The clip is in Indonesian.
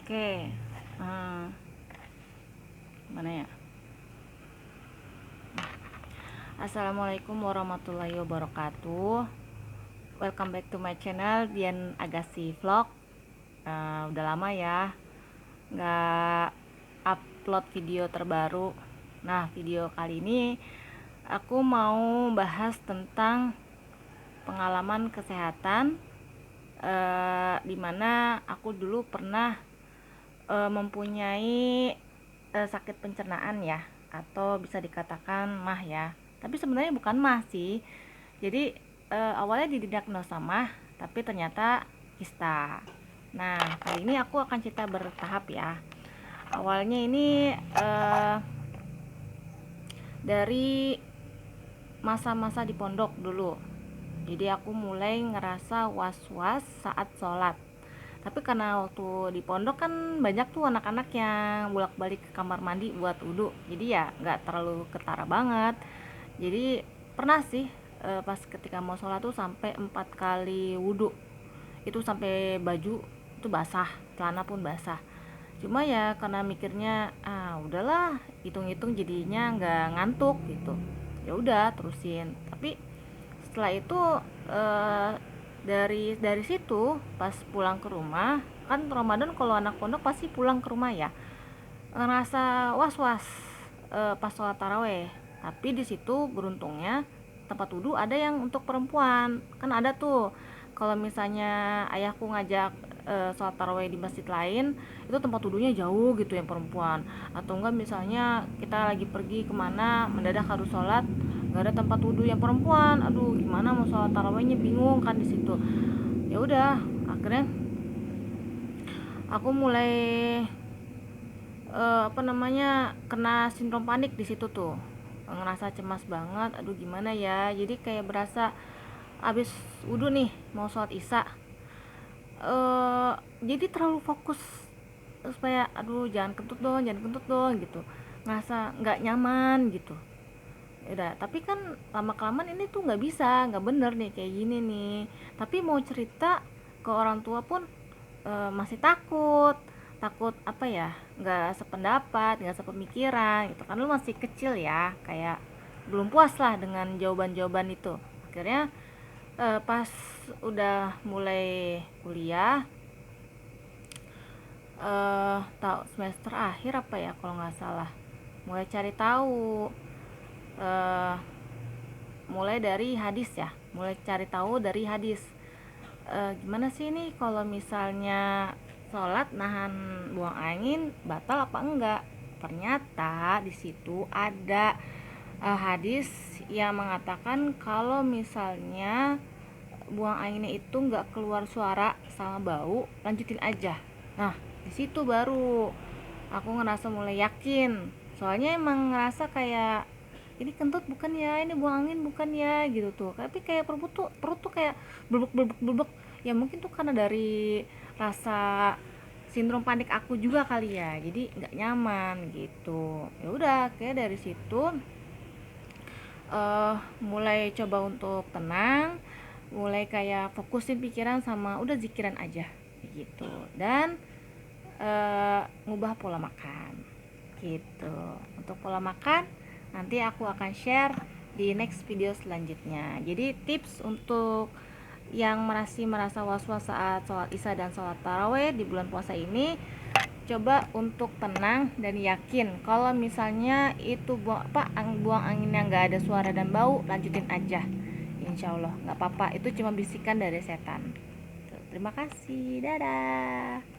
Oke, eh, mana ya? Assalamualaikum warahmatullahi wabarakatuh. Welcome back to my channel Dian Agassi Vlog. Udah lama ya nggak upload video terbaru. Nah, video kali ini aku mau bahas tentang pengalaman kesehatan, dimana aku dulu pernah mempunyai sakit pencernaan ya, atau bisa dikatakan MAH ya. Tapi sebenarnya bukan MAH sih. Jadi awalnya didiagnosa MAH, tapi ternyata kista. Nah, kali ini aku akan cerita bertahap ya. Awalnya ini dari masa-masa di pondok dulu. Jadi aku mulai ngerasa was-was saat sholat. Tapi karena waktu di pondok kan banyak tuh anak-anak yang bolak-balik ke kamar mandi buat wudhu, jadi ya nggak terlalu ketara banget. Jadi pernah sih pas ketika mau sholat tuh sampai 4 kali wudhu, itu sampai baju itu basah, celana pun basah. Cuma ya karena mikirnya udahlah, hitung-hitung jadinya nggak ngantuk gitu, ya udah terusin. Tapi setelah itu eh, dari situ pas pulang ke rumah, kan Ramadan kalau anak pondok pasti pulang ke rumah ya, ngerasa was-was pas sholat taraweh. Tapi di situ beruntungnya tempat wudhu ada yang untuk perempuan. Kan ada tuh kalau misalnya ayahku ngajak sholat taraweh di masjid lain, itu tempat wudhunya jauh gitu yang perempuan. Atau enggak misalnya kita lagi pergi kemana mendadak harus sholat, nggak ada tempat wudhu yang perempuan, aduh gimana mau sholat tarawehnya, bingung kan di situ. Ya udah, akhirnya aku mulai kena sindrom panik di situ tuh, ngerasa cemas banget, aduh gimana ya. Jadi kayak berasa abis wudhu nih mau sholat isya, jadi terlalu fokus supaya aduh jangan kentut dong gitu, ngerasa nggak nyaman gitu. Udah, tapi kan lama kelamaan ini tuh nggak bisa, nggak bener nih kayak gini nih. Tapi mau cerita ke orang tua pun masih takut, takut apa ya, nggak sependapat, nggak sepemikiran gitu kan. Lu masih kecil ya, kayak belum puas lah dengan jawaban-jawaban itu. Akhirnya pas udah mulai kuliah, tahu semester akhir apa ya kalau nggak salah, mulai cari tahu, eh, mulai dari hadis ya, mulai cari tahu dari hadis. Gimana sih ini kalau misalnya sholat nahan buang angin batal apa enggak. Ternyata di situ ada hadis yang mengatakan kalau misalnya buang anginnya itu nggak keluar suara sama bau, lanjutin aja. Nah, di situ baru aku ngerasa mulai yakin. Soalnya emang ngerasa kayak ini kentut bukan ya, ini buang angin bukan ya gitu tuh. Tapi kayak perut tuh kayak blubuk blubuk blubuk. Ya mungkin tuh karena dari rasa sindrom panik aku juga kali ya. Jadi nggak nyaman gitu. Ya udah, kayak dari situ mulai coba untuk tenang, mulai kayak fokusin pikiran sama udah zikiran aja gitu. Dan ngubah pola makan gitu. Untuk pola makan nanti aku akan share di next video selanjutnya. Jadi tips untuk yang masih merasa was-was saat sholat isya dan sholat taraweh di bulan puasa ini, coba untuk tenang dan yakin kalau misalnya itu buang angin yang nggak ada suara dan bau, lanjutin aja. Insya Allah nggak apa-apa, itu cuma bisikan dari setan. Terima kasih, dadah.